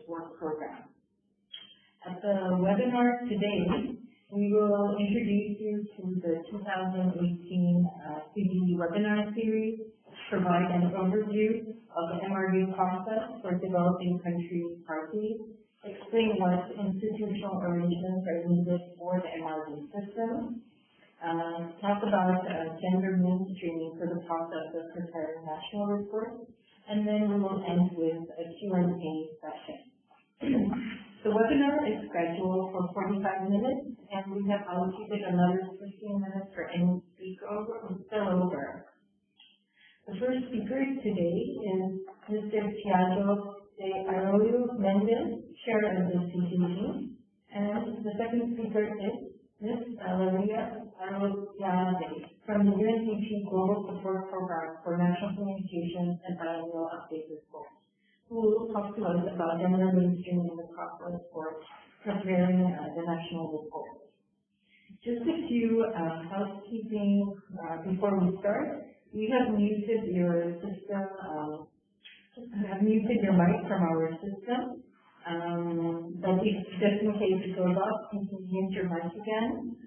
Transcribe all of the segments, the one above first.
work program. At the webinar today, we will introduce you to the 2018 CGE Webinar Series, provide an overview of the MRV process for developing country parties, explain what institutional arrangements are needed for the MRV system, talk about gender mainstreaming for the process of preparing national reports, and then we will end with a Q&A session. The webinar is scheduled for 45 minutes, and we have allocated another 15 minutes for any spillover. The first speaker today is Mr. Thiago de Arroyo Mendes, Chair of the CGE, and the second speaker is Ms. Valeria Arroyave from the UNDP Global Support Program for National Communications and Biannual Update Reports, who will talk to us about gender mainstreaming in the process for preparing the national report. Just a few housekeeping before we start. We have muted your system, muted your mic from our system, but just in case it goes off, you can mute your mic again.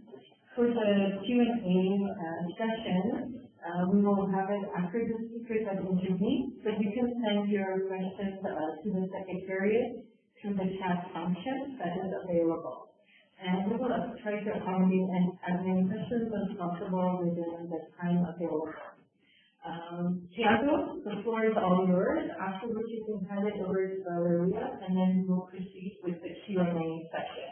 For the Q&A session, we will have it after the speakers have intervened, but you can send your questions to the Secretariat through the chat function that is available. And we will try to accommodate as many questions as possible within the time available. Thiago, the floor is all yours, after which you can hand it over to Valeria, and then we'll proceed with the Q&A session.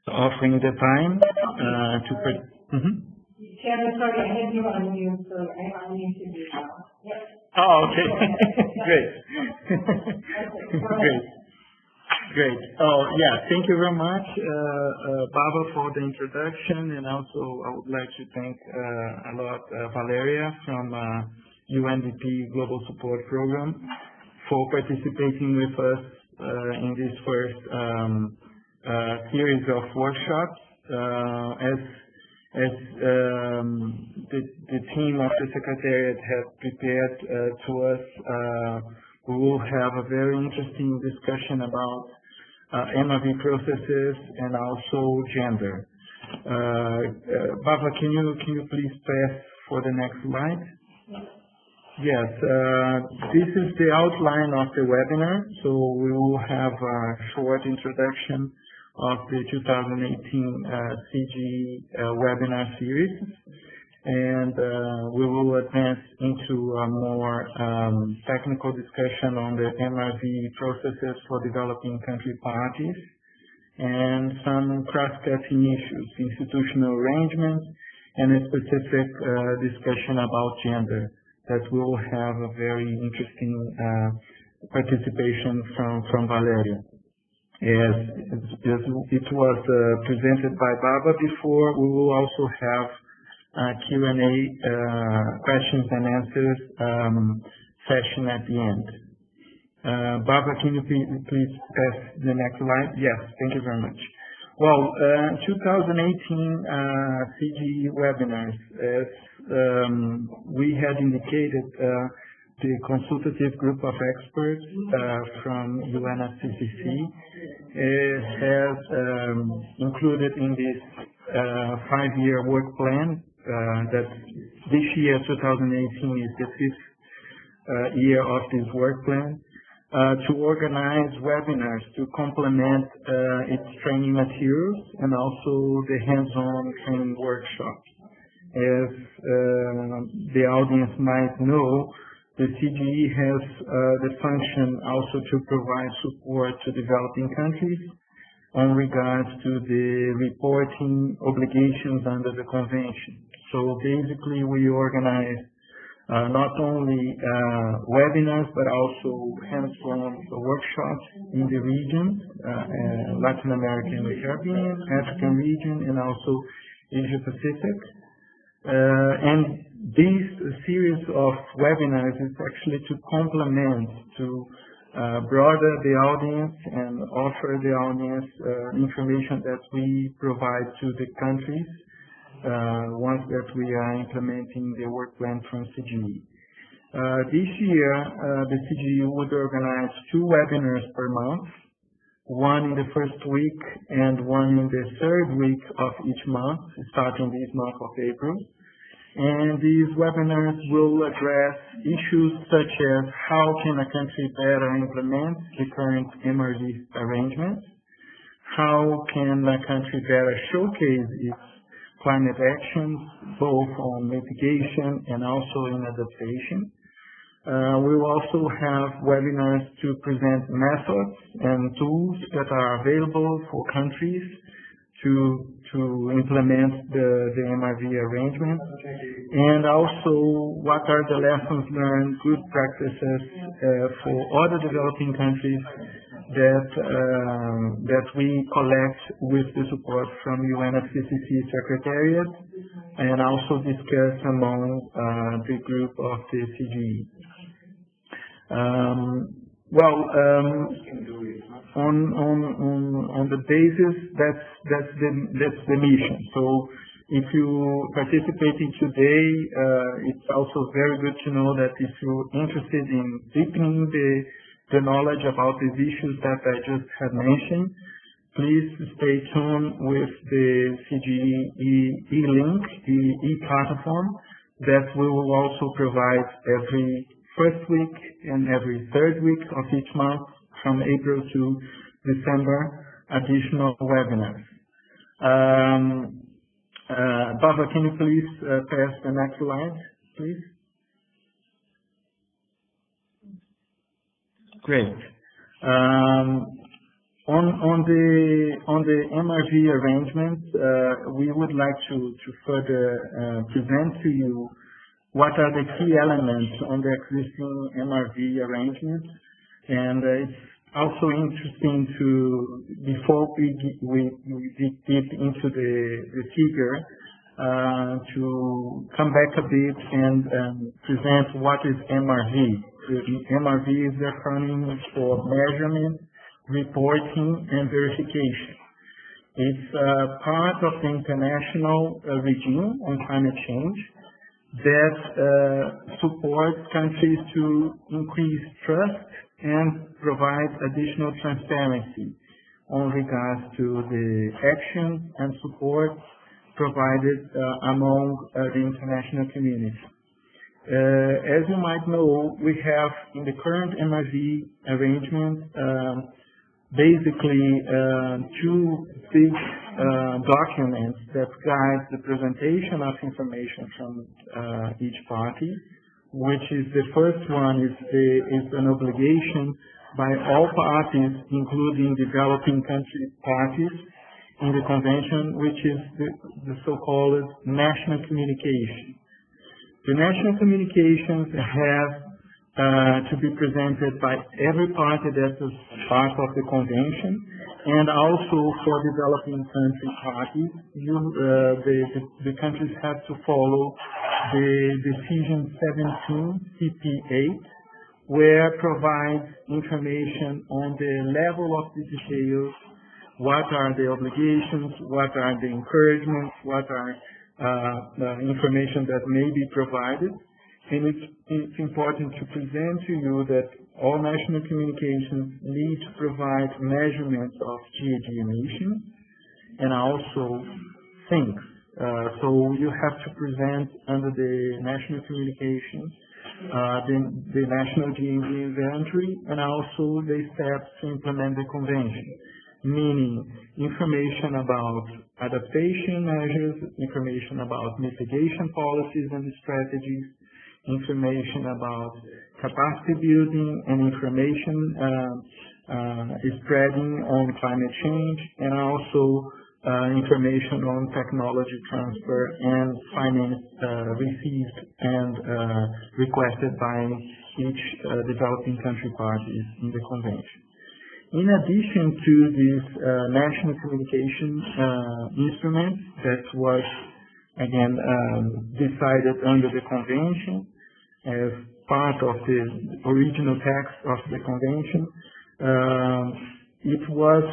Offering the time to Chairman, sorry, I had you on mute, so I unmuted you now. Yep. Oh, okay. Great. Great. Oh, yeah. Thank you very much, Baba, for the introduction, and also I would like to thank a lot Valeria from UNDP Global Support Program for participating with us in this first series of workshops. As the team of the Secretariat have prepared to us, we will have a very interesting discussion about MRV processes and also gender. Baba, can you please pass for the next slide? Yes, this is the outline of the webinar. So we will have a short introduction of the 2018 CGE Webinar Series, and we will advance into a more technical discussion on the MRV processes for developing country parties, and some cross-cutting issues, institutional arrangements, and a specific discussion about gender that will have a very interesting participation from Valeria. As it was presented by Baba before, we will also have a Q&A, questions and answers session at the end. Baba, can you please pass the next slide? Yes, thank you very much. Well, 2018 CGE webinars, as we had indicated, the consultative group of experts from UNFCCC has included in this 5-year work plan that this year, 2018, is the 5th year of this work plan, to organize webinars to complement its training materials and also the hands-on training workshops. As the audience might know, the CGE has the function also to provide support to developing countries on regards to the reporting obligations under the convention. So basically, we organize not only webinars, but also hands-on workshops in the region, Latin America and the Caribbean, African region, and also Asia Pacific. And this series of webinars is actually to complement, to broaden the audience and offer the audience information that we provide to the countries once that we are implementing the work plan from CGE. This year, the CGE would organize 2 webinars per month, one in the first week and one in the third week of each month, starting this month of April. And these webinars will address issues such as how can a country better implement the current MRV arrangements, how can a country better showcase its climate actions, both on mitigation and also in adaptation. We will also have webinars to present methods and tools that are available for countries to implement the MRV arrangement, and also what are the lessons learned, good practices for other developing countries that we collect with the support from UNFCCC Secretariat, and also discuss among the group of the CGE. On the basis, that's the mission. So if you participating today, it's also very good to know that if you're interested in deepening the knowledge about these issues that I just had mentioned, please stay tuned with the CGE e-link, the e-platform that we will also provide every first week and every third week of each month from April to December, additional webinars. Baba, can you please pass the next slide, please? Great. On the MRV arrangement, we would like to further present to you what are the key elements on the existing MRV arrangement. And it's also interesting to, before we dig deep into the figure, to come back a bit and present what is MRV. MRV is the acronym for Measurement, Reporting, and Verification. It's part of the international regime on climate change that supports countries to increase trust and provide additional transparency on regards to the actions and support provided among the international community. As you might know, we have in the current MRV arrangement basically 2 big documents that guide the presentation of information from each party, which is the first one is an obligation by all parties, including developing country parties in the convention, which is the so-called national communication. The national communications have to be presented by every party that is part of the convention, and also for developing country parties, the countries have to follow the Decision 17 CP8, where provides information on the level of the details, what are the obligations, what are the encouragements, what are information that may be provided. And it's important to present to you that all national communications need to provide measurements of GHG emissions and also sinks. So you have to present under the national communications the national GHG inventory and also the steps to implement the convention, meaning information about adaptation measures, information about mitigation policies and strategies, information about capacity building, and information spreading on climate change, and also information on technology transfer and finance received and requested by each developing country parties in the convention. In addition to this national communication instrument that was again decided under the convention as part of the original text of the convention. It was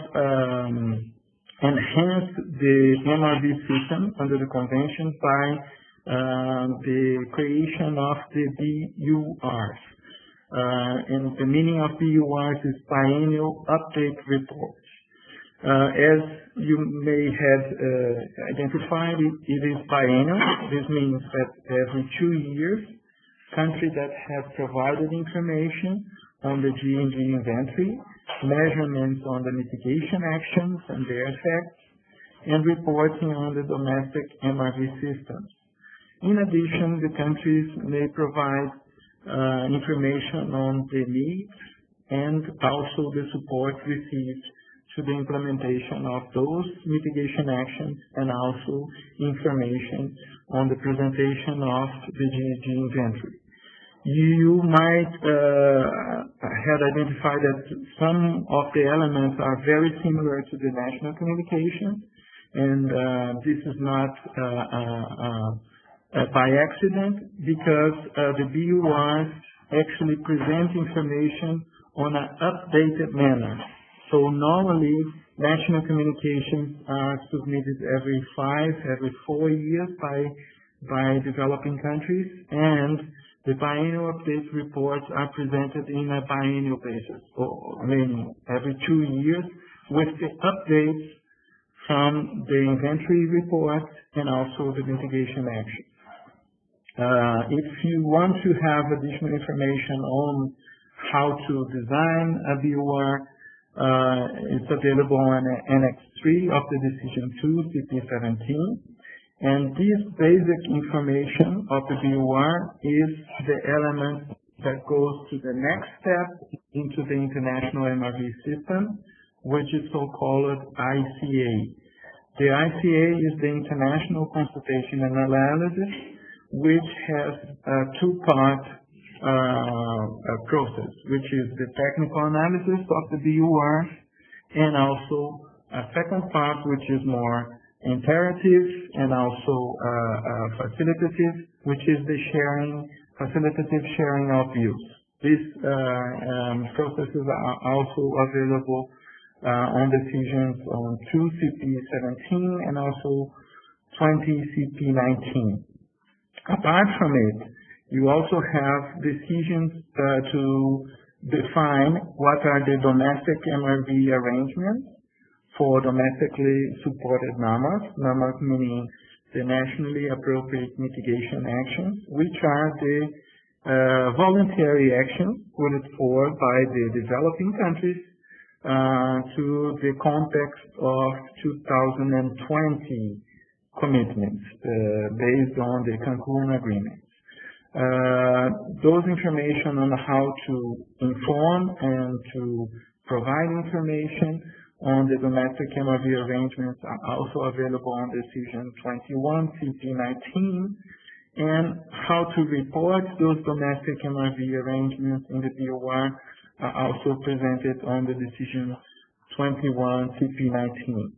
enhanced the MRV system under the convention by the creation of the BURs. And the meaning of BURs is biennial update reports. As you may have identified, it is biennial. This means that every 2 years, countries that have provided information on the G&G inventory, measurements on the mitigation actions and their effects, and reporting on the domestic MRV systems. In addition, the countries may provide information on the needs and also the support received to the implementation of those mitigation actions, and also information on the presentation of the G&G inventory. You might have identified that some of the elements are very similar to the national communication, and this is not by accident, because the BURs actually present information on an updated manner. So normally, national communications are submitted every 4 years by developing countries, and the biennial update reports are presented in a biennial basis, or meaning every 2 years, with the updates from the inventory reports and also the mitigation actions. If you want to have additional information on how to design a BUR, it's available on Annex 3 of the Decision 2, CP17. And this basic information of the BUR is the element that goes to the next step into the international MRV system, which is so-called ICA. The ICA is the International Consultation and Analysis, which has a two-part process, which is the technical analysis of the BUR, and also a second part, which is more imperative and also facilitative, which is the facilitative sharing of views. These processes are also available on decisions on 2 CP17 and also 20 CP19. Apart from it, you also have decisions to define what are the domestic MRV arrangements for domestically supported NAMAs, NAMAs meaning the nationally appropriate mitigation actions, which are the voluntary actions put forward by the developing countries to the context of 2020 commitments based on the Cancun Agreement. Those information on how to inform and to provide information on the domestic MRV arrangements are also available on Decision 21 CP19, and how to report those domestic MRV arrangements in the BOR are also presented on the Decision 21 CP19.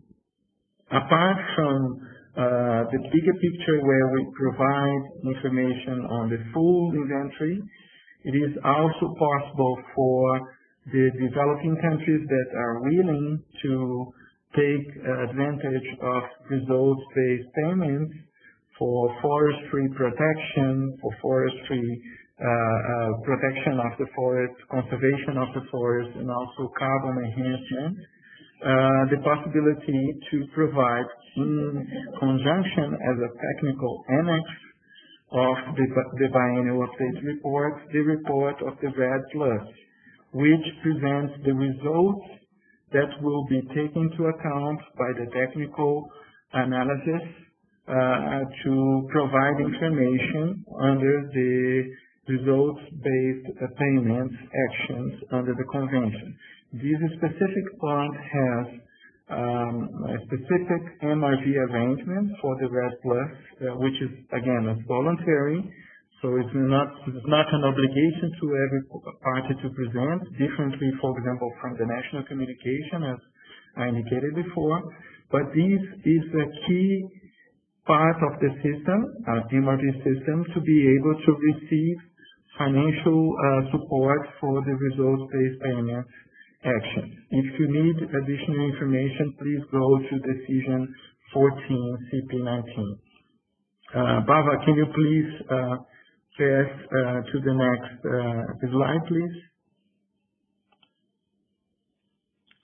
Apart from the bigger picture where we provide information on the full inventory, it is also possible for the developing countries that are willing to take advantage of results-based payments for forestry protection, for forestry protection of the forest, conservation of the forest, and also carbon enhancement, the possibility to provide in conjunction as a technical annex of the biennial update report, the report of the RED Plus, which presents the results that will be taken into account by the technical analysis to provide information under the results-based payments actions under the convention. This specific point has a specific MRV arrangement for the RED Plus, which is, again, voluntary. So it's not an obligation to every party to present, differently, for example, from the national communication, as I indicated before. But this is a key part of the system, MRV system, to be able to receive financial support for the results-based payments action. If you need additional information, please go to Decision 14 CP19. Bava, can you please pass to the next slide, please?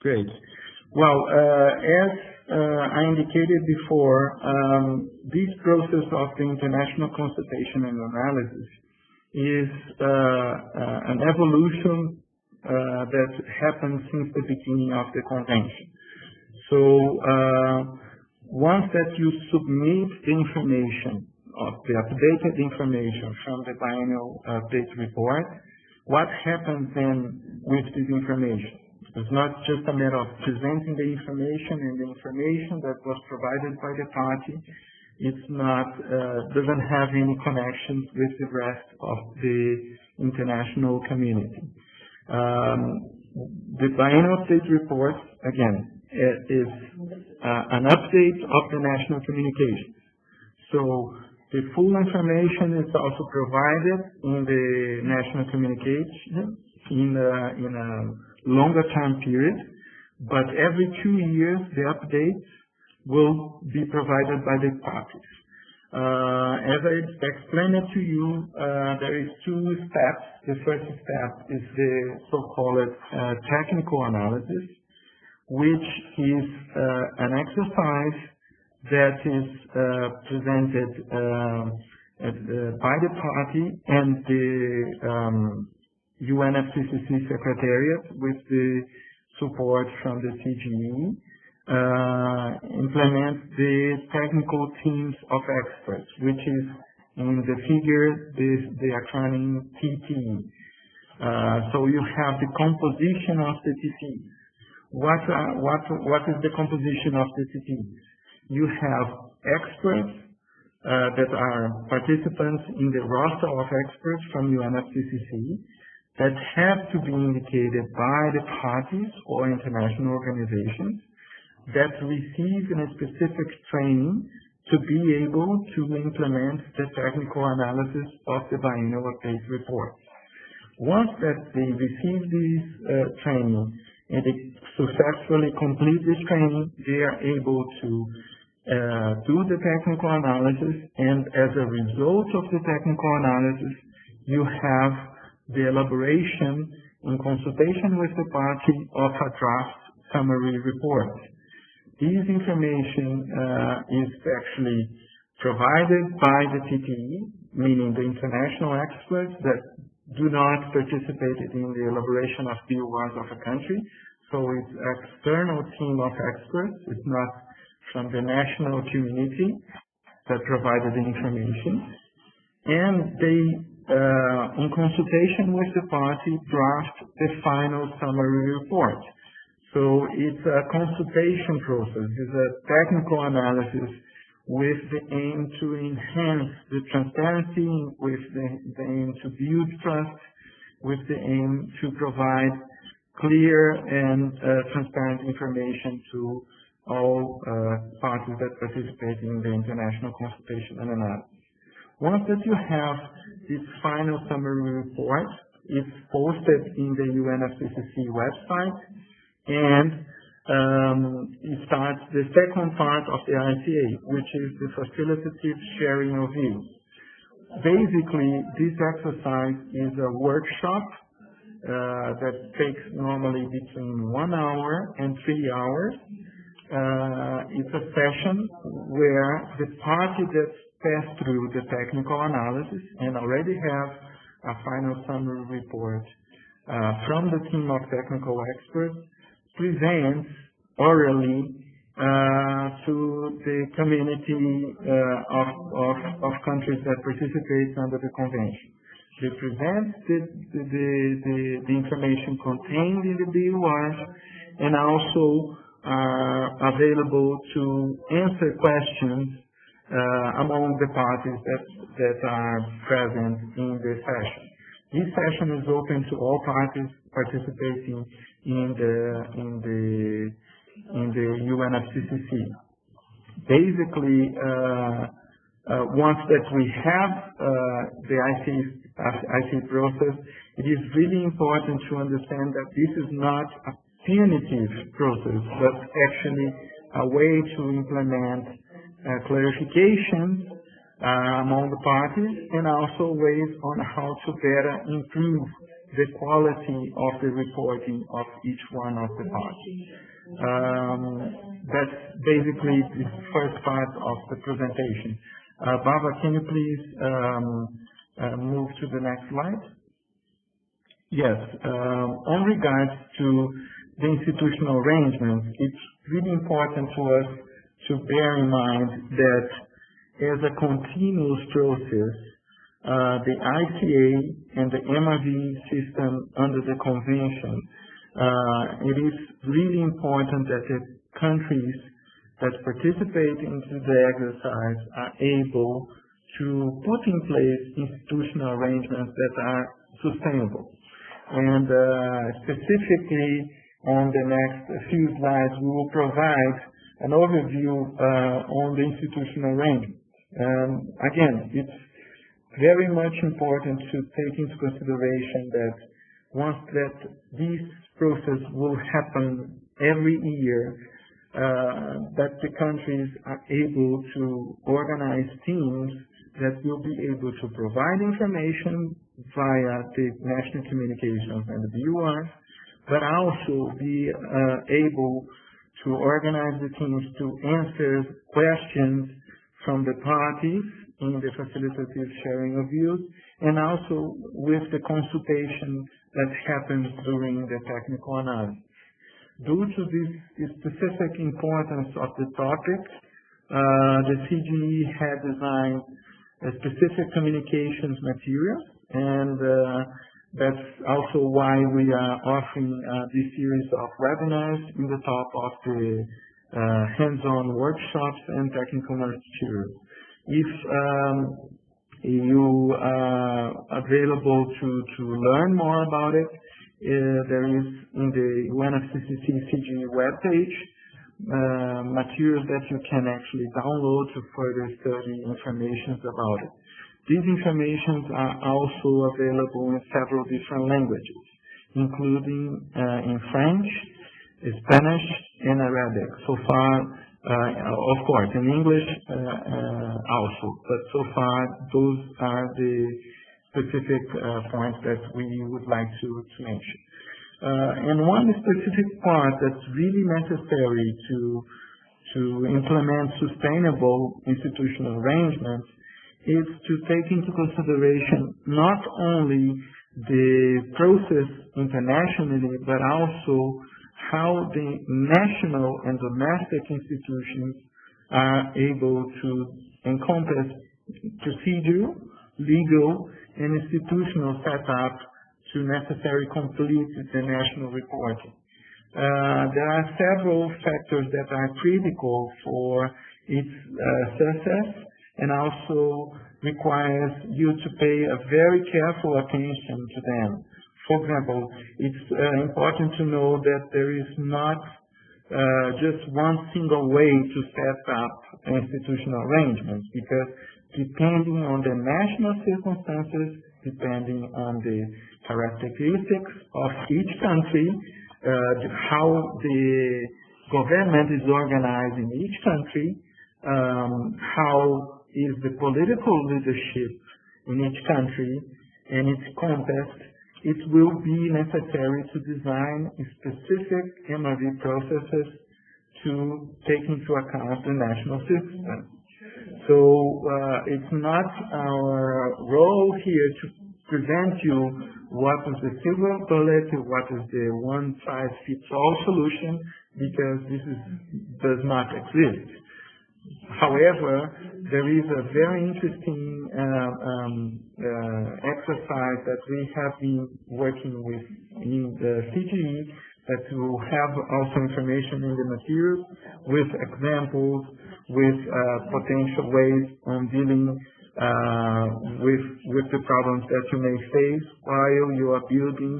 Great. Well, as I indicated before, this process of the international consultation and analysis is an evolution that happened since the beginning of the convention. So once that you submit the information, the updated information from the biennial update report, what happens then with this information? It's not just a matter of presenting the information, and the information that was provided by the party, it's not, doesn't have any connections with the rest of the international community. The biennial update report, again, is an update of the national communications. So the full information is also provided in the national communication in a longer time period, but every 2 years the updates will be provided by the parties. As I explained it to you, there is 2 steps. The first step is the so-called technical analysis, which is an exercise that is presented by the party and the UNFCCC Secretariat with the support from the CGE, implement the technical teams of experts, which is in the figure the acronym TTE. So you have the composition of the TTEs. What is the composition of the TTEs? You have experts that are participants in the roster of experts from UNFCCC that have to be indicated by the parties or international organizations that receive a specific training to be able to implement the technical analysis of the biennial update report. Once that they receive this training and they successfully complete this training, they are able to do the technical analysis, and as a result of the technical analysis, you have the elaboration in consultation with the party of a draft summary report. This information is actually provided by the TTE, meaning the international experts that do not participate in the elaboration of BORs of a country. So it's an external team of experts. It's not from the national community that provided the information. And they, in consultation with the party, draft the final summary report. So it's a consultation process. It's a technical analysis with the aim to enhance the transparency, with the aim to build trust, with the aim to provide clear and transparent information to all parties that participate in the international consultation and analysis. Once that you have this final summary report, it's posted in the UNFCCC website, and it starts the second part of the ICA, which is the facilitative sharing of views. Basically, this exercise is a workshop that takes normally between 1 hour and 3 hours. It's a session where the party that passed through the technical analysis and already have a final summary report from the team of technical experts presents orally to the community of countries that participate under the convention. They present the information contained in the BORs and also are available to answer questions among the parties that are present in the session. This session is open to all parties participating in the UNFCCC. Basically, once that we have the ICA IT process, it is really important to understand that this is not a punitive process, but actually a way to implement clarifications among the parties, and also ways on how to better improve the quality of the reporting of each one of the parties. That's basically the first part of the presentation. Barbara, can you please move to the next slide? Yes. On regards to the institutional arrangements, it's really important to us to bear in mind that as a continuous process, the ICA and the MRV system under the convention, it is really important that the countries that participate into the exercise are able to put in place institutional arrangements that are sustainable. And specifically on the next few slides, we will provide an overview on the institutional arrangement. Again, it's very much important to take into consideration that once that this process will happen every year, that the countries are able to organize teams that will be able to provide information via the national communications and the BURs, but also be able to organize the teams to answer questions from the parties in the facilitative sharing of views, and also with the consultation that happens during the technical analysis. Due to this specific importance of the topic, the CGE had designed a specific communications material, and that's also why we are offering this series of webinars in the top of the hands-on workshops and technical materials. If you are available to learn more about it, there is in the UNFCCC CGE webpage materials that you can actually download to further study information about it. These informations are also available in several different languages, including in French, Spanish, and Arabic. So far, of course, in English also, but so far those are the specific points that we would like to mention. And one specific part that's really necessary to implement sustainable institutional arrangements is to take into consideration not only the process internationally, but also how the national and domestic institutions are able to encompass procedural, legal, and institutional setup to necessarily complete the national reporting. There are several factors that are critical for its success, and also requires you to pay a very careful attention to them. For example, it's important to know that there is not just one single way to set up institutional arrangements, because depending on the national circumstances, depending on the characteristics of each country, how the government is organized in each country, how is the political leadership in each country and its context, it will be necessary to design specific MRV processes to take into account the national circumstances. So it's not our role here to present you what is the silver bullet, what is the one-size-fits-all solution, because this does not exist. However, there is a very interesting exercise that we have been working with in the CGE that will have also information in the materials with examples, with potential ways on dealing with the problems that you may face while you are building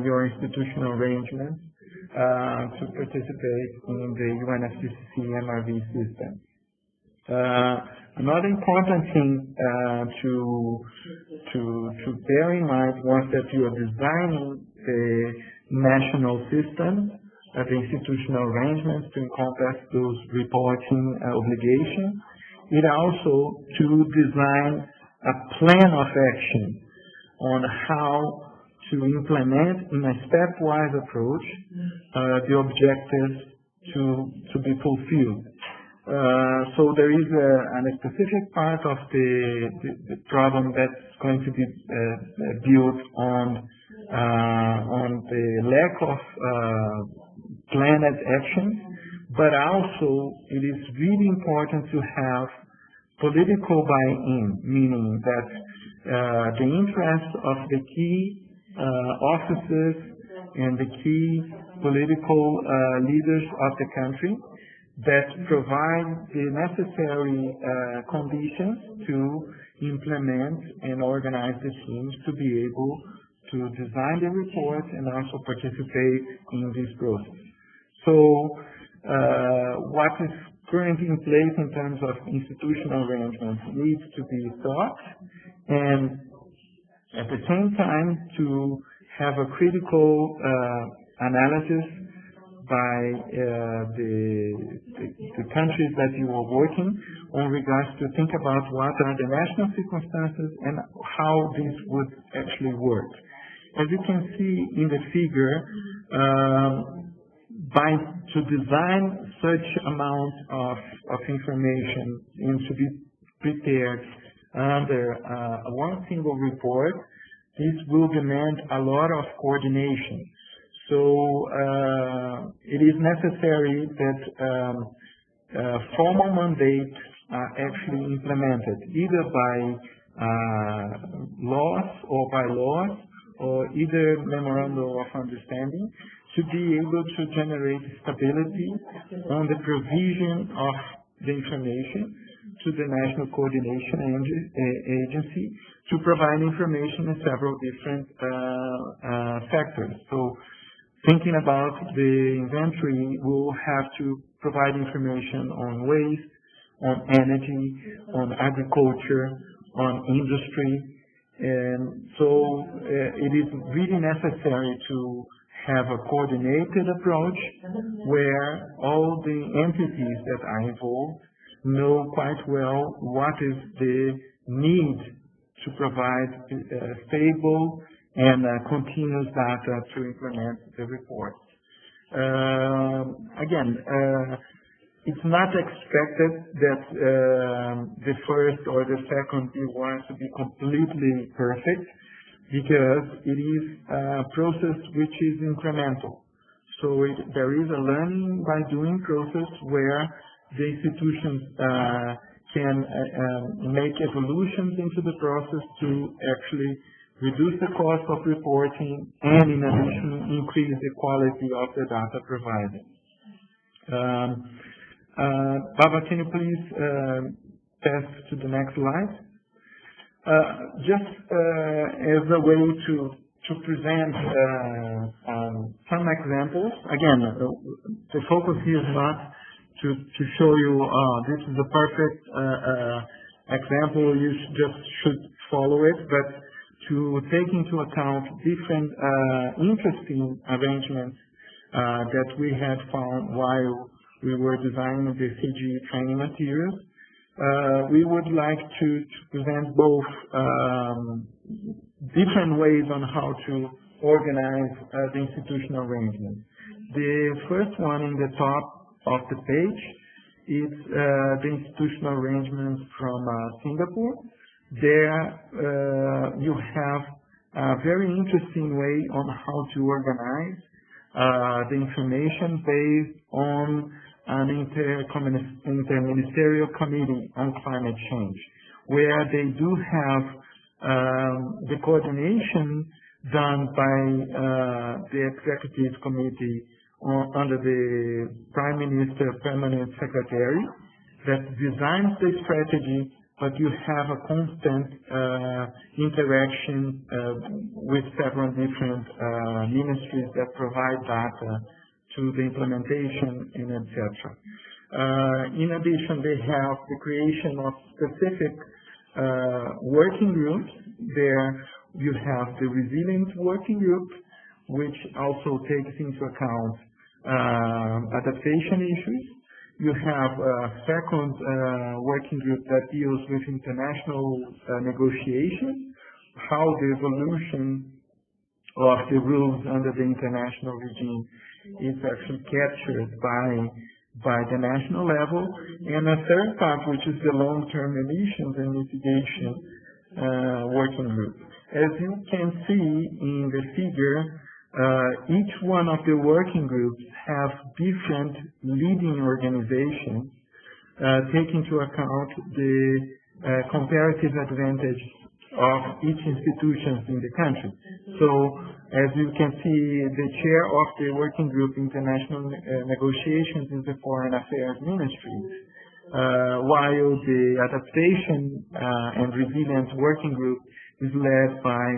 your institutional arrangements to participate in the UNFCCC MRV system. Another important thing to bear in mind once that you are designing the national system, the institutional arrangements to encompass those reporting obligations, it also to design a plan of action on how to implement in a stepwise approach the objectives to be fulfilled. So there is a specific part of the problem that's going to be built on the lack of planned action, but also it is really important to have political buy-in, meaning that the interests of the key officers and the key political leaders of the country that provide the necessary conditions to implement and organize the teams to be able to design the report and also participate in this process. So what is currently in place in terms of institutional arrangements needs to be thought, and at the same time to have a critical analysis by the countries that you are working on regards to think about what are the national circumstances and how this would actually work. As you can see in the figure, to design such amount of information and to be prepared under one single report, this will demand a lot of coordination. So it is necessary that formal mandates are actually implemented either by laws or bylaws or either memorandum of understanding to be able to generate stability on the provision of the information to the National Coordination Agency to provide information in several different factors. So thinking about the inventory, we'll have to provide information on waste, on energy, on agriculture, on industry. And so it is really necessary to have a coordinated approach where all the entities that are involved know quite well what is the need to provide stable and continuous data to implement the report. Again, it's not expected that the first or the second B1 to be completely perfect, because it is a process which is incremental. So there is a learning by doing process where the institutions can make evolutions into the process to actually reduce the cost of reporting and in addition increase the quality of the data provided. Baba, can you please pass to the next slide? Just as a way to present some examples. Again, the focus here is not to show you this is a perfect example, you should follow it, but to take into account different interesting arrangements that we had found while we were designing the CGE training materials. We would like to present both different ways on how to organize the institutional arrangement. The first one in the top of the page is the institutional arrangements from Singapore. There you have a very interesting way on how to organize the information based on an interministerial committee on climate change, where they do have the coordination done by the executive committee under the Prime Minister Permanent Secretary that designs the strategy, but you have a constant interaction with several different ministries that provide data to the implementation and etc. In addition, they have the creation of specific working groups. There you have the resilience working group, which also takes into account adaptation issues. You have a second working group that deals with international negotiations, how the evolution of the rules under the international regime is actually captured by the national level, and a third part, which is the long-term emissions and mitigation working group. As you can see in the figure, each one of the working groups have different leading organizations, taking into account the comparative advantage of each institution in the country. So, as you can see, the chair of the working group International Negotiations is the Foreign Affairs Ministry, while the Adaptation and Resilience Working Group is led by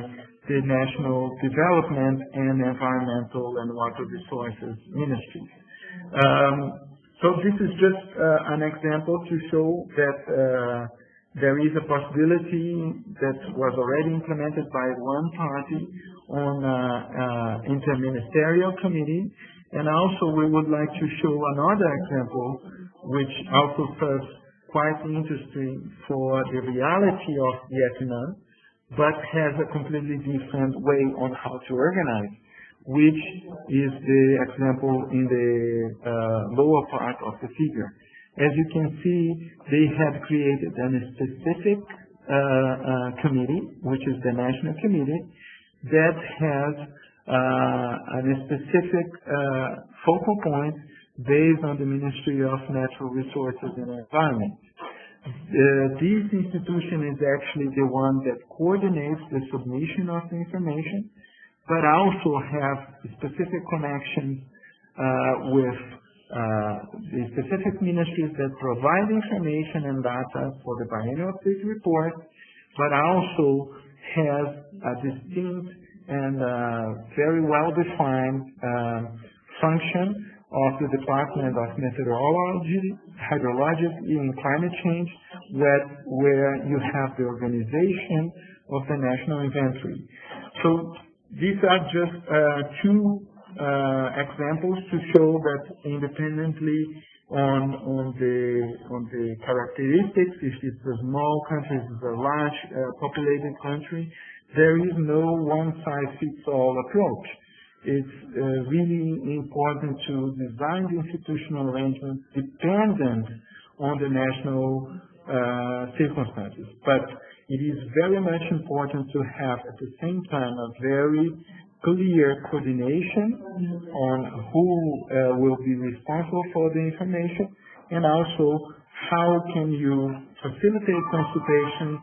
the National Development and Environmental and Water Resources Ministries. So this is just an example to show that there is a possibility that was already implemented by one party on interministerial committee, and also we would like to show another example which also serves quite interesting for the reality of Vietnam, but has a completely different way on how to organize, which is the example in the lower part of the figure. As you can see, they have created a specific committee, which is the National Committee, that has a specific focal point based on the Ministry of Natural Resources and Environment. This institution is actually the one that coordinates the submission of the information, but also have specific connections with the specific ministries that provide information and data for the biennial update report, but also has a distinct and very well-defined function of the Department of Meteorology, Hydrology, and Climate Change, where you have the organization of the National Inventory. So these are just two examples to show that independently on the characteristics, if it's a small country, if it's a large populated country, there is no one-size-fits-all approach. It's really important to design the institutional arrangements dependent on the national circumstances. But it is very much important to have at the same time a very clear coordination on who will be responsible for the information, and also how can you facilitate consultation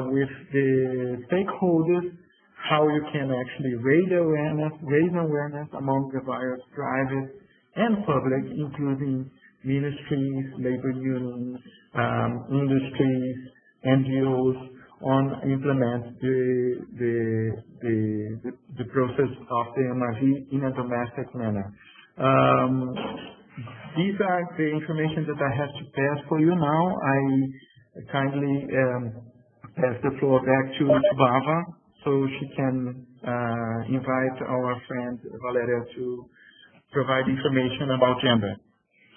with the stakeholders, how you can actually raise awareness among the various private and public, including ministries, labor unions, industries, NGOs, on implement the process of the MRV in a domestic manner. These are the information that I have to pass for you now. I kindly pass the floor back to Bava so she can invite our friend Valeria to provide information about gender.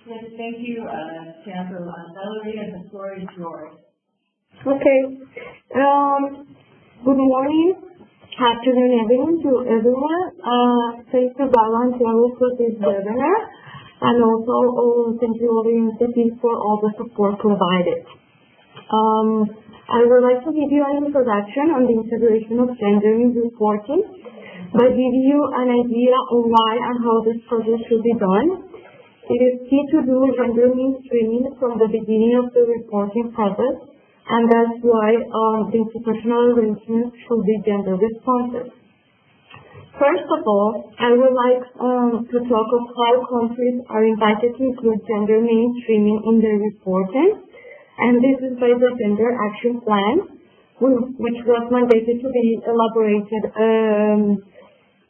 Yes, thank you, Chancellor. Valeria, the floor is yours. Okay. Good morning, afternoon, everyone. Thanks to Bala and Tiago for this webinar, and also thank you all the universities for all the support provided. I would like to give you an introduction on the integration of gender in reporting by giving you an idea on why and how this process should be done. It is key to do gender mainstreaming from the beginning of the reporting process, and that's why the institutional arrangements should be gender responsive. First of all, I would like to talk of how countries are invited to include gender mainstreaming in their reporting, and this is by the Gender Action Plan, which was mandated to be elaborated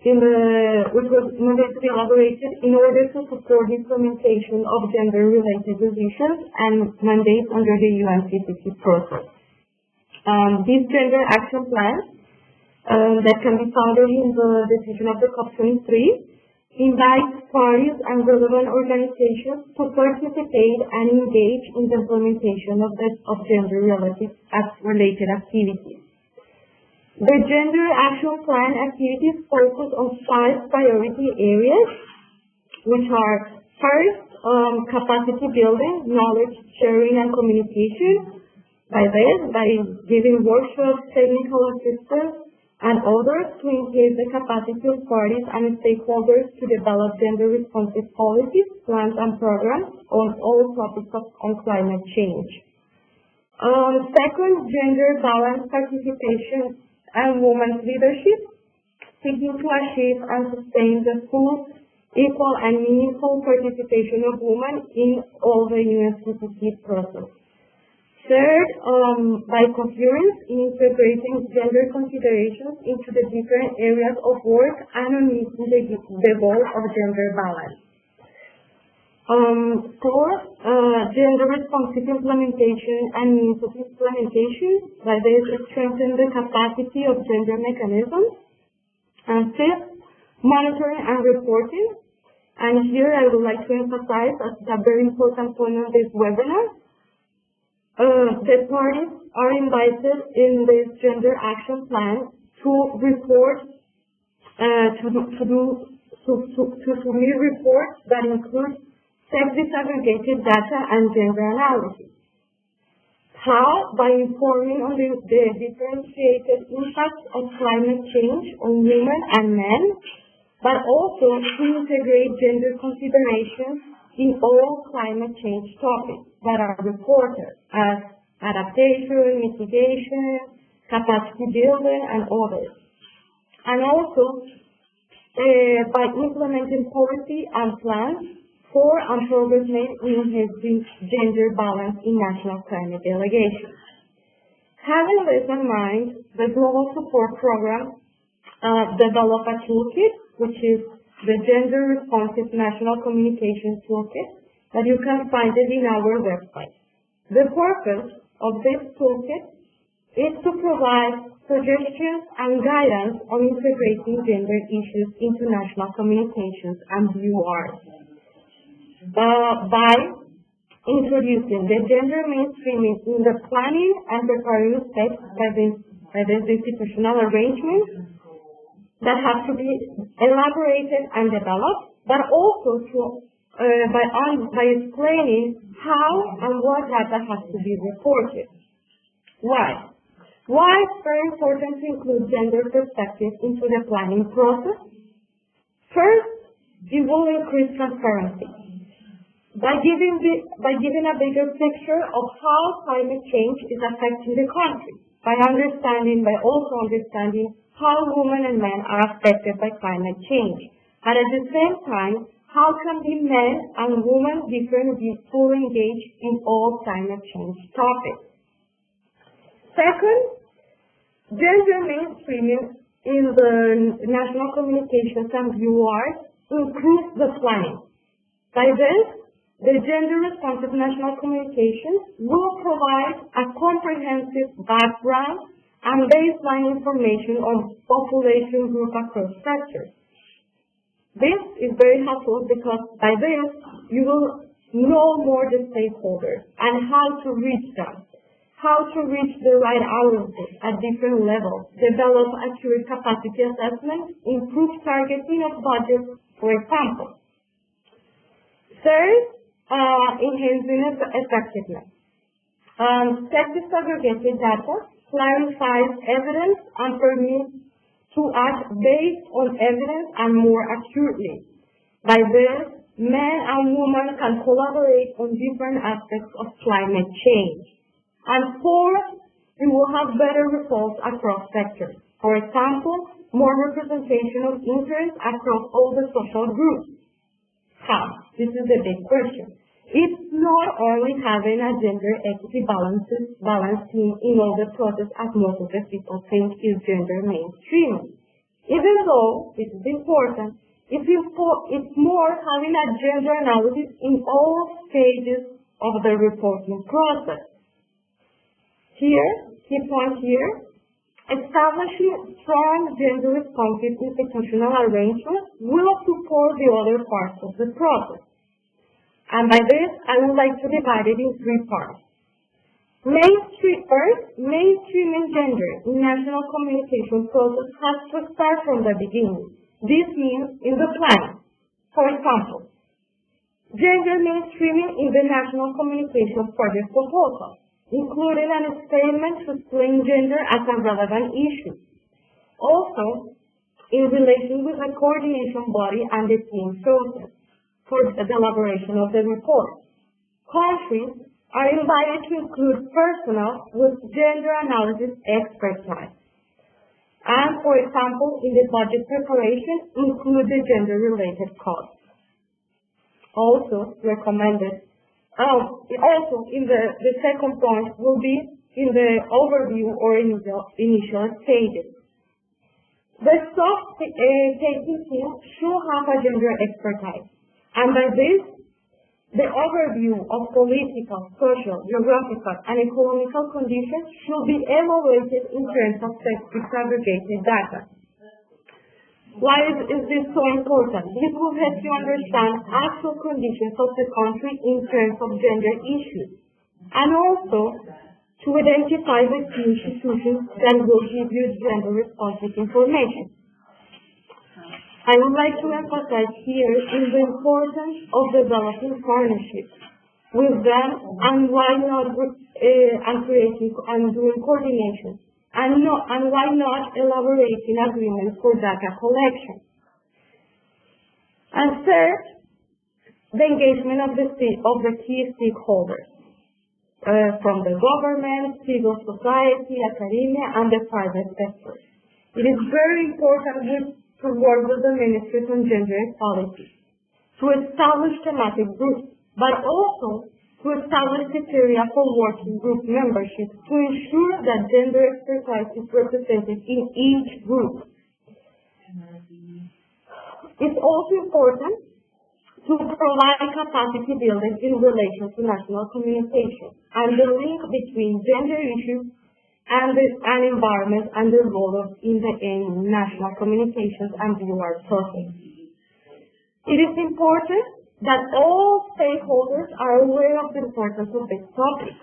which was mandated to be elaborated in order to support the implementation of gender-related decisions and mandates under the UNCCC process. This gender action plan that can be found in the decision of the COP23 invites parties and relevant organizations to participate and engage in the implementation of gender-related related activities. The Gender Action Plan activities focus on 5 priority areas, which are first, capacity building, knowledge sharing and communication, by giving workshops, technical assistance, and others to increase the capacity of parties and stakeholders to develop gender-responsive policies, plans, and programs on all topics on climate change. Second, gender-balanced participation and women's leadership, seeking to achieve and sustain the full, equal, and meaningful participation of women in all the UNCCC process. Third, by coherence in integrating gender considerations into the different areas of work and meeting the goal of gender balance. Fourth, gender-responsive implementation and means of implementation, by this strengthen the capacity of gender mechanisms. And fifth, monitoring and reporting. And here I would like to emphasize a very important point on this webinar. The parties are invited in this gender action plan to report, to submit reports that include sex disaggregated data and gender analysis. How? By informing on the differentiated impacts of climate change on women and men, but also to integrate gender considerations in all climate change topics that are reported as adaptation, mitigation, capacity building, and others. And also by implementing policy and plans for and progress made in enhancing gender balance in national climate delegations. Having this in mind, the Global Support Program developed a toolkit, which is the Gender Responsive National Communication Toolkit, that you can find it in our website. The purpose of this toolkit is to provide suggestions and guidance on integrating gender issues into national communications and URs. By introducing the gender mainstreaming in the planning and preparing steps by this institutional arrangement that have to be elaborated and developed, but also by explaining how and what data has to be reported. Why? Why it's very important to include gender perspectives into the planning process? First, it will increase transparency. By giving a bigger picture of how climate change is affecting the country, by also understanding how women and men are affected by climate change, and at the same time, how can the men and women differently fully engaged in all climate change topics. Second, gender mainstreaming in the national communications and URs improves the planning. By this, the gender-responsive national communications will provide a comprehensive background and baseline information on population group across sectors. This is very helpful because by this, you will know more the stakeholders and how to reach them, how to reach the right audiences at different levels, develop accurate capacity assessments, improve targeting of budgets, for example. Third, enhancing effectiveness. Sex disaggregated data clarifies evidence and permits to act based on evidence and more accurately. By this, men and women can collaborate on different aspects of climate change. And fourth, we will have better results across sectors. For example, more representation of interests across all the social groups. How? This is the big question. It's not only having a gender equity balance team in all the process as most of the people think is gender mainstreaming. Even though it is important, it's more having a gender analysis in all stages of the reporting process. Here, key point here, establishing strong gender-responsive institutional arrangements will support the other parts of the process. And by this, I would like to divide it in three parts. Mainstreaming gender in national communication process has to start from the beginning. This means in the plan. For example, gender mainstreaming in the national communication project proposal, including an experiment to explain gender as a relevant issue. Also, in relation with the coordination body and the team process for the elaboration of the report. Countries are invited to include personnel with gender analysis expertise. And, for example, in the budget preparation, include the gender-related costs. Also recommended. Also, in the second point will be in the overview or initial stages. The stock-taking team should have a gender expertise. And by this, the overview of political, social, geographical, and economical conditions should be evaluated in terms of disaggregated data. Why is this so important? This will help you understand actual conditions of the country in terms of gender issues, and also to identify the key institutions that will give you gender-responsive information. I would like to emphasize here in the importance of developing partnerships with them and why not and creating and doing coordination and why not elaborating agreements for data collection. And third, the engagement of the key stakeholders from the government, civil society, academia, and the private sector. It is very important to work with the Ministry on Gender Equality, to establish thematic groups, but also to establish criteria for working group membership to ensure that gender expertise is represented in each group. It's also important to provide capacity building in relation to national communication and the link between gender issues and environment and the role in national communications and BUR process. It is important that all stakeholders are aware of the importance of this topic.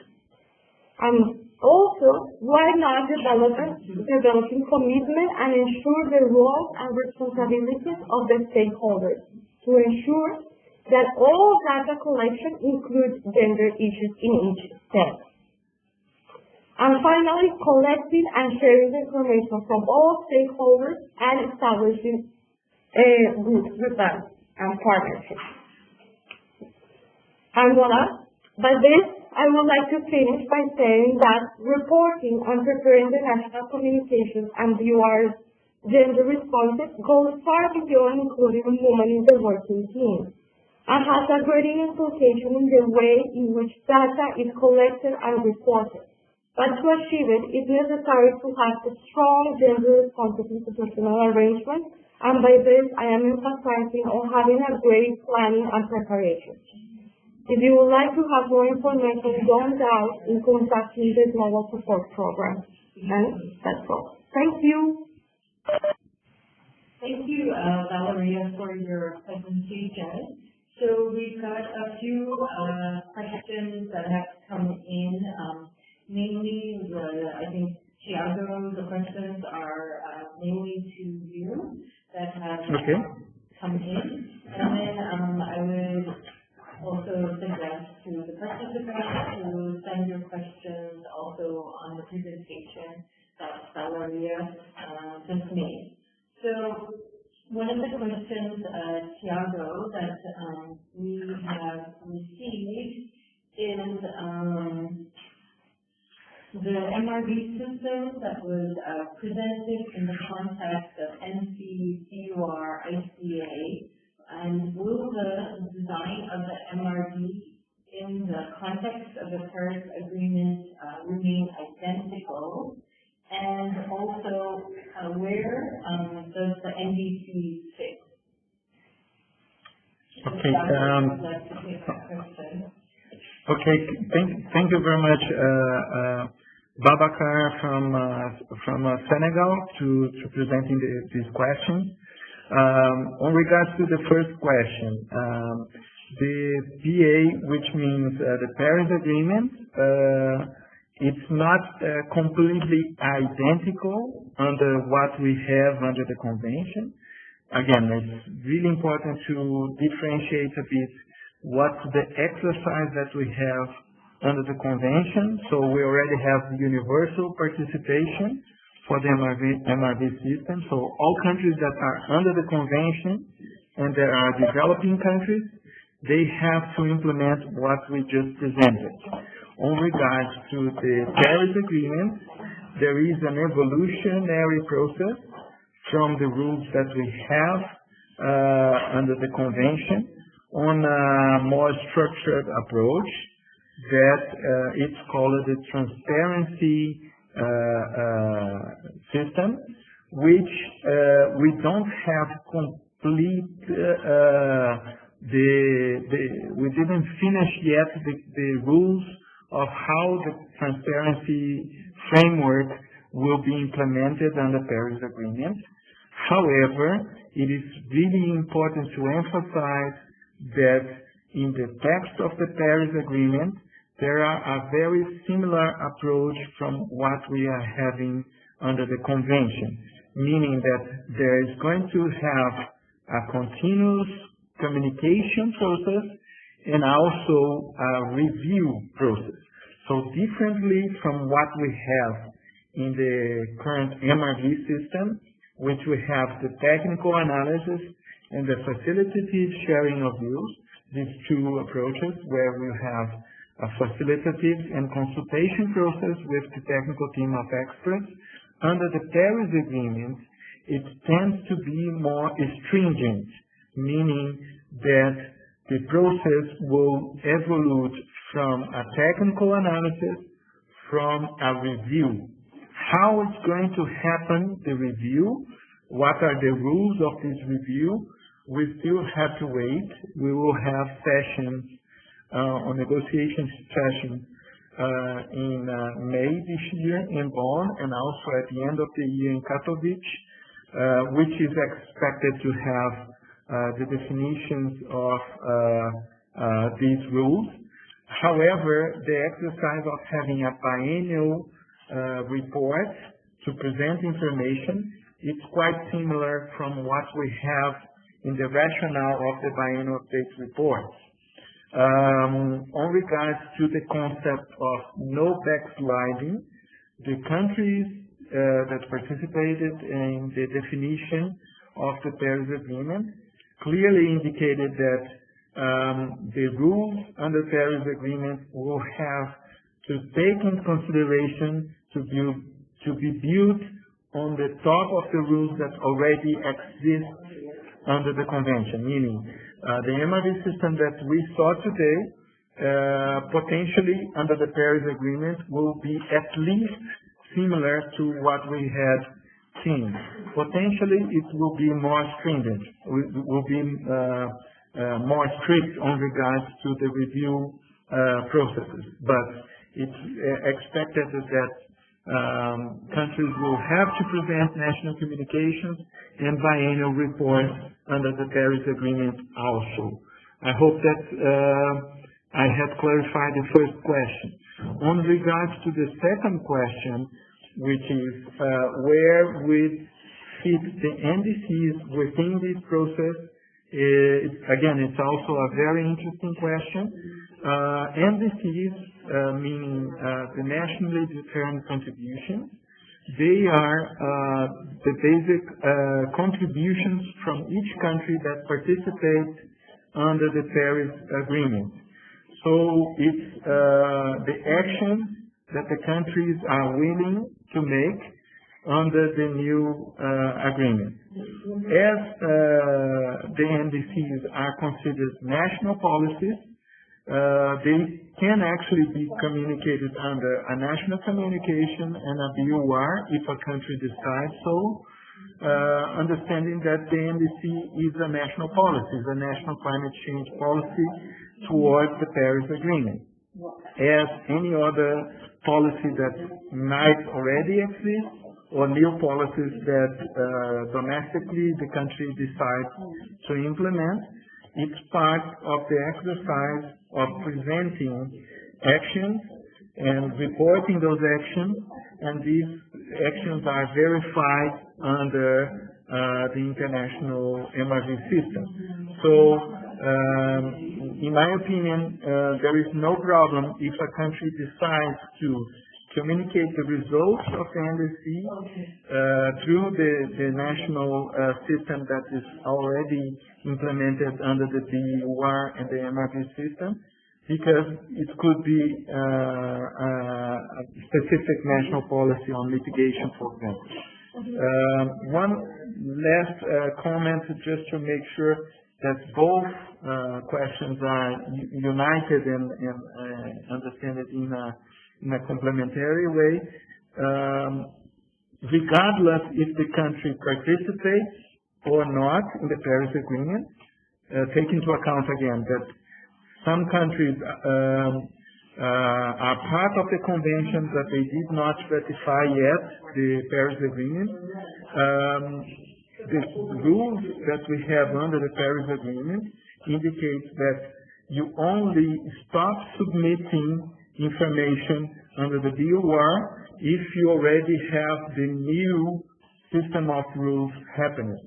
And also, why not developing commitment and ensure the roles and responsibilities of the stakeholders to ensure that all data collection includes gender issues in each step. And finally, collecting and sharing information from all stakeholders and establishing groups with them and partnerships. And voila, by this, I would like to finish by saying that reporting on preparing the national communications and BUR gender responses goes far beyond including women in the working team and has a great implication in the way in which data is collected and reported. But to achieve it, it's necessary to have a strong gender-responsive institutional arrangement, and by this, I am emphasizing on having a great planning and preparation. If you would like to have more information, don't doubt in contacting the Global Support Program. And that's all. Thank you. Thank you, Valeria, for your presentation. So we've got a few questions that have come in. Mainly, I think, Thiago, the questions are mainly to you that have come in. And then I would also suggest to the participants to send your questions also on the presentation that Valeria just made. So one of the questions, Thiago, that we have received is the MRV system that was presented in the context of NC, CUR, ICA, and will the design of the MRV in the context of the Paris Agreement remain identical? And also, where does the NDC fit? Okay. I'd like to take that question. Okay. Thank you very much, Babacar from Senegal, to presenting these questions. On regards to the first question, the PA, which means the Paris Agreement, it's not completely identical under what we have under the convention. Again, it's really important to differentiate a bit what's the exercise that we have under the convention. So we already have the universal participation for the MRV system. So all countries that are under the convention and there are developing countries, they have to implement what we just presented. On regards to the Paris Agreement, there is an evolutionary process from the rules that we have under the convention on a more structured approach that it's called the transparency system, which we don't have complete, we didn't finish yet the rules of how the transparency framework will be implemented under Paris Agreement. However, it is really important to emphasize that in the text of the Paris Agreement, there are a very similar approach from what we are having under the convention, meaning that there is going to have a continuous communication process and also a review process. So differently from what we have in the current MRV system, which we have the technical analysis and the facilitative sharing of views, these two approaches where we have a facilitative and consultation process with the technical team of experts. Under the Paris Agreement, it tends to be more stringent, meaning that the process will evolve from a technical analysis from a review. How it's going to happen, the review, what are the rules of this review, we still have to wait. We will have sessions, on negotiation sessions in May this year in Bonn and also at the end of the year in Katowice, which is expected to have the definitions of these rules. However, the exercise of having a biennial report to present information, it's quite similar from what we have in the rationale of the biennial update reports. On regards to the concept of no backsliding, the countries that participated in the definition of the Paris Agreement clearly indicated that the rules under Paris Agreement will have to take into consideration to be built on the top of the rules that already exist under the convention, meaning the MRV system that we saw today, potentially under the Paris Agreement, will be at least similar to what we had seen. Potentially, it will be more stringent, will be more strict on regards to the review processes. But it's expected that countries will have to present national communications and biennial reports under the Paris Agreement also. I hope that I have clarified the first question. On regards to the second question, which is where we fit the NDCs within this process, again, it's also a very interesting question. NDCs, meaning the nationally determined contributions, they are the basic contributions from each country that participates under the Paris Agreement. So it's the action that the countries are willing to make under the new agreement. As the NDCs are considered national policies, they can actually be communicated under a national communication and a BUR if a country decides so, understanding that the NDC is a national policy, is a national climate change policy towards the Paris Agreement, as any other policy that might already exist or new policies that domestically the country decides to implement. It's part of the exercise of presenting actions and reporting those actions, and these actions are verified under the international MRV system. So, in my opinion, there is no problem if a country decides to communicate the results of the NDC through the national system that is already implemented under the BUR and the MRV system, because it could be a specific national policy on mitigation, for example. One last comment, just to make sure that both questions are united and understand it in a complementary way. Regardless if the country participates or not in the Paris Agreement, take into account again that some countries are part of the convention, but they did not ratify yet the Paris Agreement. The rules that we have under the Paris Agreement indicate that you only stop submitting information under the BUR if you already have the new system of rules happening.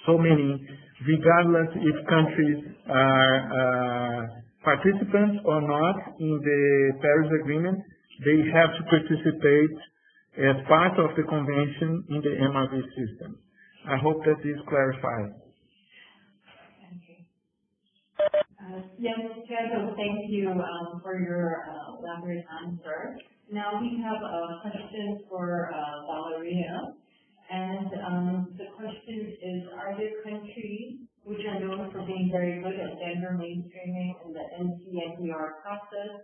So meaning, regardless if countries are participants or not in the Paris Agreement, they have to participate as part of the convention in the MRV system. I hope that this clarifies. Yes, Tiago, thank you for your elaborate answer. Now we have a question for Valeria, and the question is, are there countries which are known for being very good at gender mainstreaming in the NCNPR process,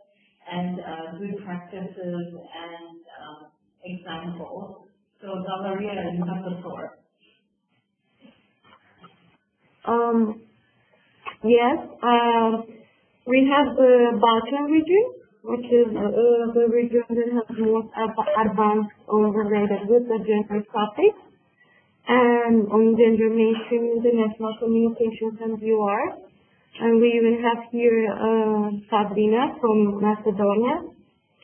and good practices and examples? So Valeria, you have the floor. Yes, we have the Balkan region, which is the region that has most advanced related with the gender topics, and on gender mainstreaming, the national communications and BUR. And we even have here Sabrina from Macedonia,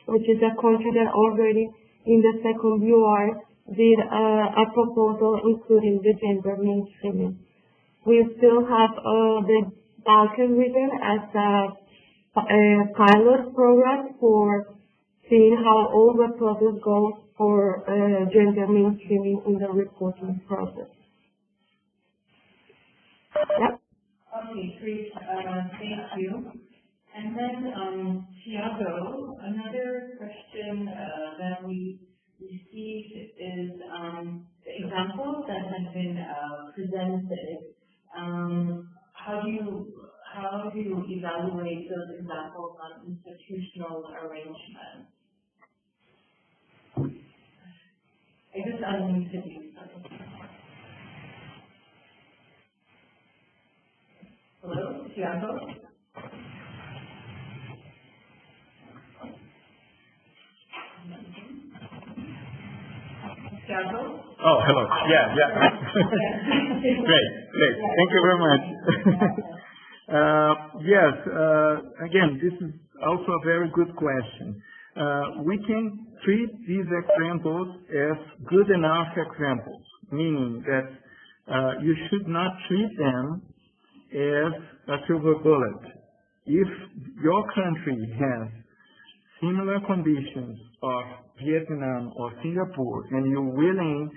which is a country that already in the second BUR did a proposal including the gender mainstreaming. We still have the Balkan region as a pilot program for seeing how all the process goes for gender mainstreaming in the reporting process. Yep. Okay, great. Thank you. And then, Tiago, another question that we received is the examples that have been presented. How do you evaluate those examples on institutional arrangements? I just unmuted you. Hello, Tiago? Tiago? Oh, hello. Yeah. Great. Thank you very much. Yes, again, this is also a very good question. We can treat these examples as good enough examples, meaning that you should not treat them as a silver bullet. If your country has similar conditions of Vietnam or Singapore, and you're willing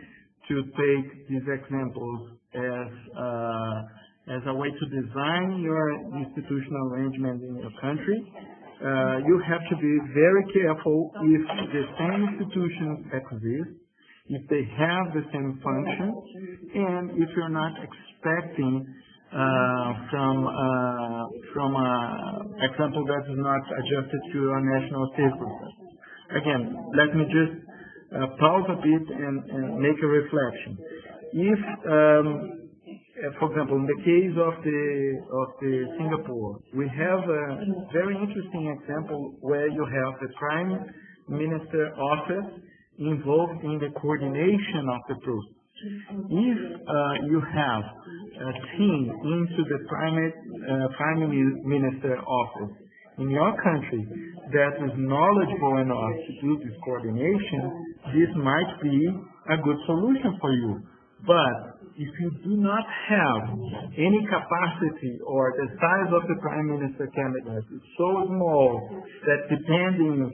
to take these examples as a way to design your institutional arrangement in your country, you have to be very careful if the same institutions exist, if they have the same function, and if you're not expecting from a example that is not adjusted to our national circumstances. Again, let me just pause a bit and make a reflection. If, for example, in the case of the Singapore, we have a very interesting example where you have the Prime Minister office involved in the coordination of the process. If you have a team into the Prime Minister office in your country that is knowledgeable enough to do this coordination, this might be a good solution for you. But if you do not have any capacity or the size of the Prime Minister cabinet is so small that depending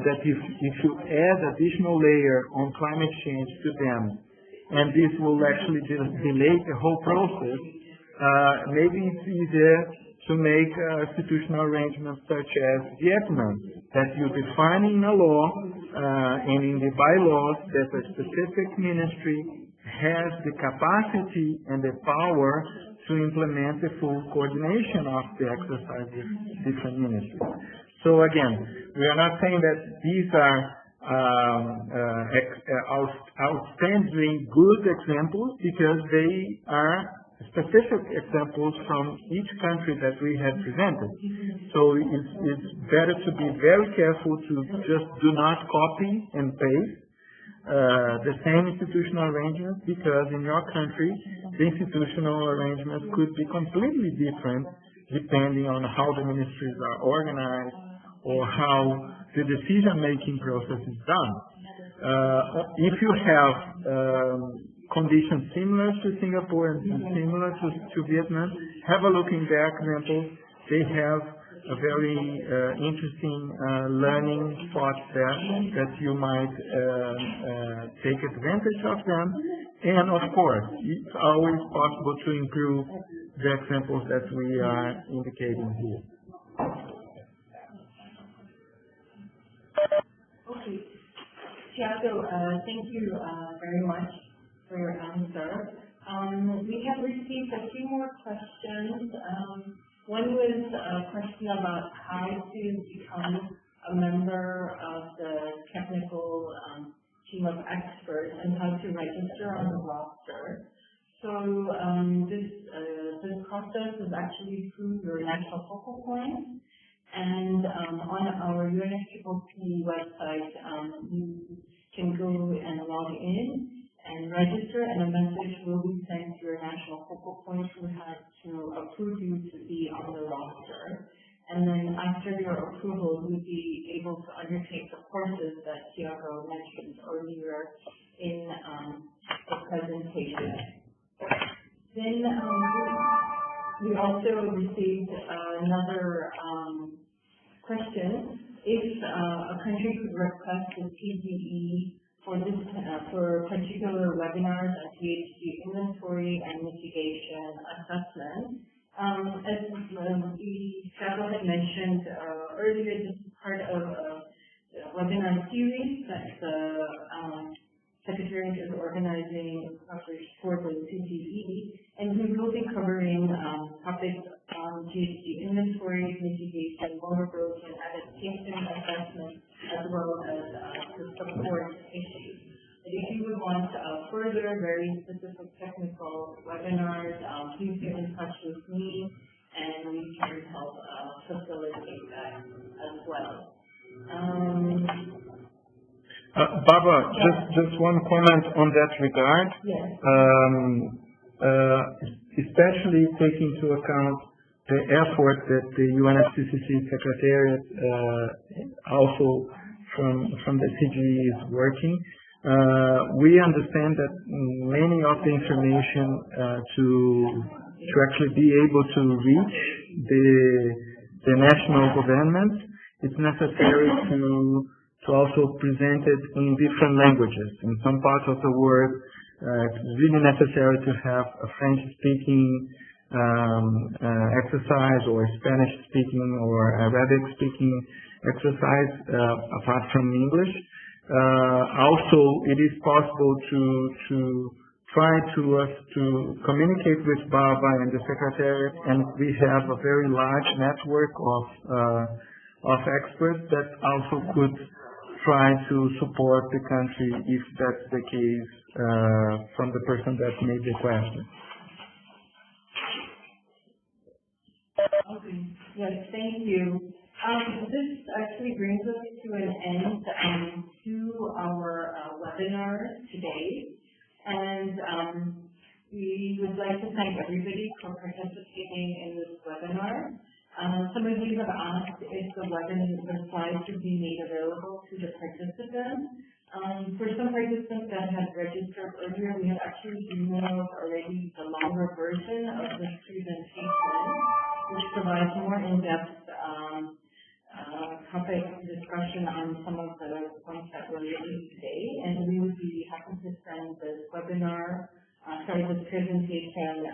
that if you add additional layer on climate change to them, and this will actually delay the whole process, maybe it's easier to make institutional arrangements such as Vietnam, that you define in a law and in the bylaws that a specific ministry has the capacity and the power to implement the full coordination of the exercise of different ministries. So again, we are not saying that these are outstanding good examples, because they are specific examples from each country that we have presented. So it's better to be very careful to just do not copy and paste the same institutional arrangements, because in your country the institutional arrangements could be completely different depending on how the ministries are organized or how the decision-making process is done. If you have conditions similar to Singapore and similar to Vietnam, have a look in their examples. They have a very interesting learning spot there that you might take advantage of them. And of course, it's always possible to improve the examples that we are indicating here. Okay. Tiago, thank you very much for your answer. We have received a few more questions. One was a question about how to become a member of the technical team of experts and how to register on the roster. So this process is actually through your national focal point. And on our UNFCCC website, you can go and log in and register, and a message will be sent to your national focal point who has to approve you to be on the roster. And then after your approval, you'll be able to undertake the courses that Tiago mentioned earlier in the presentation. Then we also received another question. If a country could request the CGE for particular webinars on GHG inventory and mitigation assessment. As Tiago had mentioned earlier, this is part of a webinar series that the Secretariat is organizing for the CGE, and we will be covering topics on GHG inventory, mitigation, vulnerability and adaptation assessment, as well as the support issues. And if you would want further, very specific technical webinars, please get in touch with me, and we can help facilitate that as well. Barbara, just one comment on that regard. Yes. Especially taking into account the effort that the UNFCCC Secretariat, also from the CGE, is working. We understand that many of the information to actually be able to reach the national government, it's necessary to also present it in different languages. In some parts of the world, it's really necessary to have a French-speaking exercise or Spanish-speaking or Arabic-speaking exercise apart from English. Also, it is possible to trying to communicate with Baba and the Secretariat, and we have a very large network of experts that also could try to support the country if that's the case from the person that made the question. Okay. Yes, thank you. This actually brings us to an end to our webinar today. And we would like to thank everybody for participating in this webinar. Some of you have asked if the slides should be made available to the participants. For some participants that had registered earlier, we have actually emailed already the longer version of this presentation, which provides more in-depth topic discussion on some of the points that were raised today, and we would be happy to send this this presentation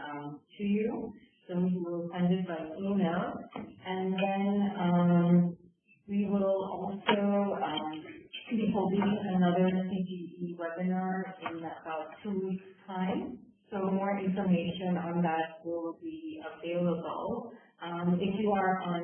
to you. So we will send it by email, and then we will also be holding another CGE webinar in about 2 weeks' time. So more information on that will be available. If you are on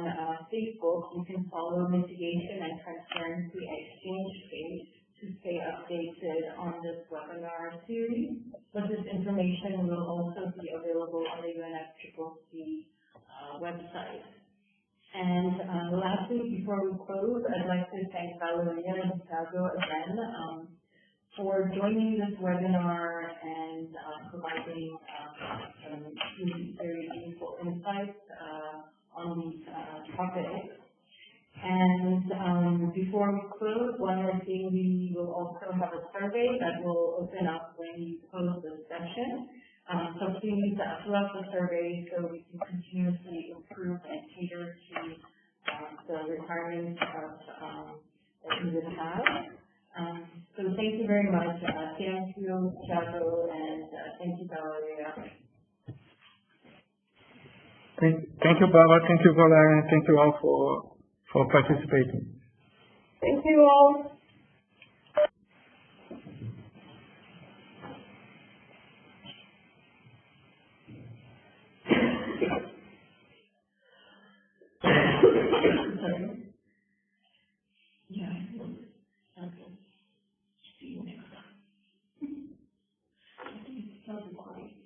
Facebook, you can follow Mitigation and Transparency Exchange page to stay updated on this webinar series. But this information will also be available on the UNFCCC website. And lastly, before we close, I'd like to thank Valeria and Thiago again for joining this webinar and providing some very useful insights on these topics. And before we close, one more thing, we will also have a survey that will open up when you close the session. So please fill out the survey so we can continuously improve and cater to the requirements that you would have. So thank you very much. Thank you, Thiago, and thank you, Valeria. Thank you, Baba. Thank you, Valeria. And thank you all for participating. Thank you all. Sorry. Yeah. Okay. See you next time. I think it's so quiet.